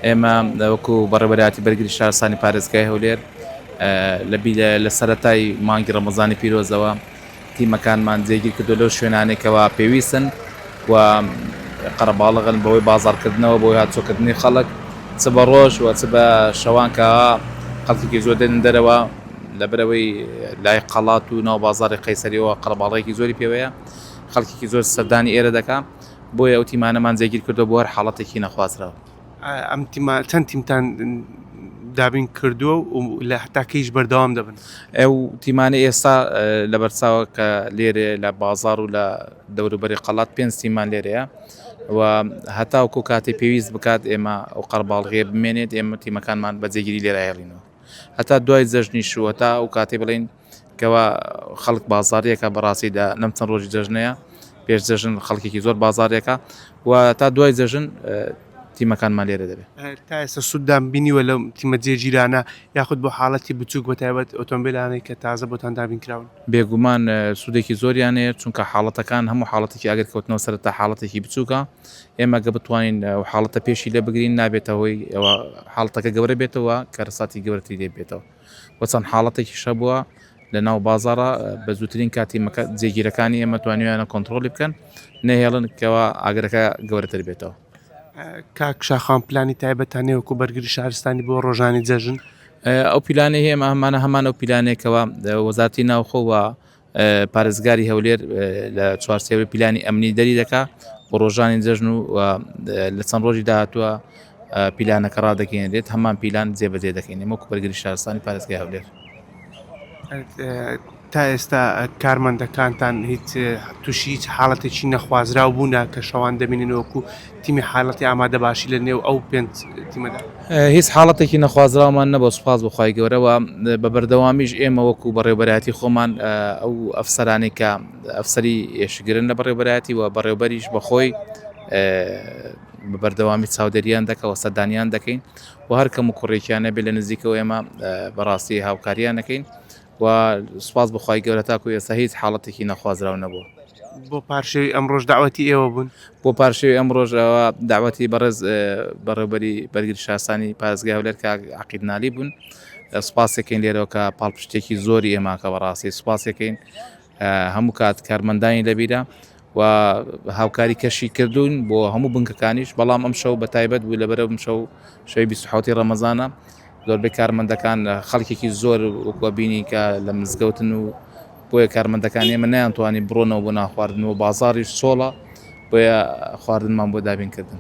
ئێمە وەکو بەڕێوەبەری بەرگری شارستانی پارێزگای هەولێر لە سەرەتای مانگی ڕەمەزانی پیرۆزەوە تیمەکانمان جێگیر کردو لەو شوێنانێکەوە پێویستن و قەرەباڵغن بەوەی بازارکردنەوە بۆی هاتچۆکردنی خەڵک چ بە ڕۆژ و چ بە شەوانکەوە خەڵکێکی زۆر دێنن دەرەوە لەبەرەوەی لای قەڵات و ناو بازاری قەیسەریەوە قەرەباڵغێکی زۆری پێوەیە خەڵکێکی زۆر سەردانی ئێرە دەکا بۆیە ئەو تیمانەمان جێگیر کردو بۆ هەر حاڵەتێکی نەخوازراوە. ئەم چەند تیمتان دابین کردووە و لە هەتاکەیش بەردەوام دەبن. ئەو تیمانی ئێستا لە بەرچاوە کە لێرێ لە بازار و لە دەوروبەری قەڵات 5 تیمان لێرەیە و هەتاوکو کاتێ پێویست بکات ئێمە ئەو قەرباڵغێ بمێنێت ئێمە تیمەکانمان بە جێگیری لێرە هێڵینەوە هەتا دوای جەژنی شو هەتا ئەو کاتێ بڵین کەەوە خەڵک بازارێکە بەڕاستیدا نەم چەند ڕۆژی جەژنەیە پێش جەژن خەڵکێکی زۆر بازارێکە و تا دوای جەژن تیمەکانمان لێرە دەبێت. تا ئێستا سووددان بینیوە لەم تیمە جێگیرانە یاخود بۆ حاڵەتی بچووک بە تایبەت ئۆتۆمبیلانەی کە تازە بۆتان دابین کراون؟ بێگومان سوودێکی زۆریانەیە چونکە حاڵەتەکان هەموو حاڵەتێکی ئەگەر کەوتنەوە سەر تا حاڵەتێکی بچووکە ئێمە گە بتوانین حاڵەتە پێشی لە بگرین نابێتەوەی ئەوە حاڵەتەکە گەورە بێتەوە کارەساتی گەورەتری لێ بێتەوە وە چەند حاڵەتێکی شەبووە لە ناو بازارە بە زووترین کاتی جێگیرەکانی ئێمە توانیویانە کۆنتترۆلی بکەن نەهێڵن کەەوە ئاگرەکە گەورەتر بێتەوە. کاک شاخان پلانی تایبەتانێ وەکو بەرگری شارستانی بۆ ڕۆژانی جەژن ئەو پیلانەی هەیە ئەمانە هەمان ئەو پیلانێکەوە وەزارەتی ناوخۆوە پارێزگاری هەولێر لە چوارچێوەی پیلانی ئەمنی دەری دەکا بۆ ڕۆژانی جەژن و لە چەند ڕۆژی داهاتووە پیلانەکە ڕادەکەێنێت هەمان پیلان جێبەجێ دەکەین وەکو بەرگری شارستانی پارێزگای هەولێر. تا ئێستا کارمەندەکانتان هیچ تووشی هیچ حاڵەتێکی نەخوازراو بوونا کە شەوان دەبینێنەوەکو تیمی حاڵەتی ئامادە باشی لە نێو ئەو 5 تیمەدا هیچ حاڵەتێکی نەخوازراومان نەبوو سوپاس بخوای گەورەوە بە بەردەوامیش ئێمە وەکو بەڕێوەبەرایەتی خۆمان ئەو ئەفسەرانی کە ئەفسەری ئێشگرن لە بەڕێوەبەرایەتی و بەڕێوەبەریش بەخۆی بە بەردەوامی چاودێریان دەکەوە سەردانیان دەکەین و هەر کەم و کوڕێکیانە بێ لە نزیکەوە ئێمە بەڕاستی هاوکاریان دەکەین و سوپاس بخوای گەورە تاکو ئێستا هیچ حاڵەتێکی نەخوازراو نەبوو. بۆ پارشەوی ئەم ڕۆژ داواتی ئێوە بوون بۆ پارشەوی ئەم ڕۆژەوە داواتی بەڕێز بەڕێوەبەری بەرگری شارستانی پارێزگای هەولێر کە عەقیل نالی بوون سوپاسێکین لێرەوە کە پاڵپشتێکی زۆری ئێماکە بەڕاستی سوپاسێکین هەموو کات کارمەندانی لەبیرە و هاوکاری کەشی کردوون بۆ هەموو بنکەکانیش بەڵام ئەم شەو بە تایبەت بوو لەبەرە شەو شەوی 27 ڕەمەزانە زۆربەی کارمەندەکان خەڵکێکی زۆر وەکوە بینی کە لە مزگەوتن و بۆیە کارمەندەکان ئێمە نەیانتوانی بڕۆنەوە بۆ ناخواردن و بازاریش سۆڵە بۆیە خواردنمان بۆ دابین کردن.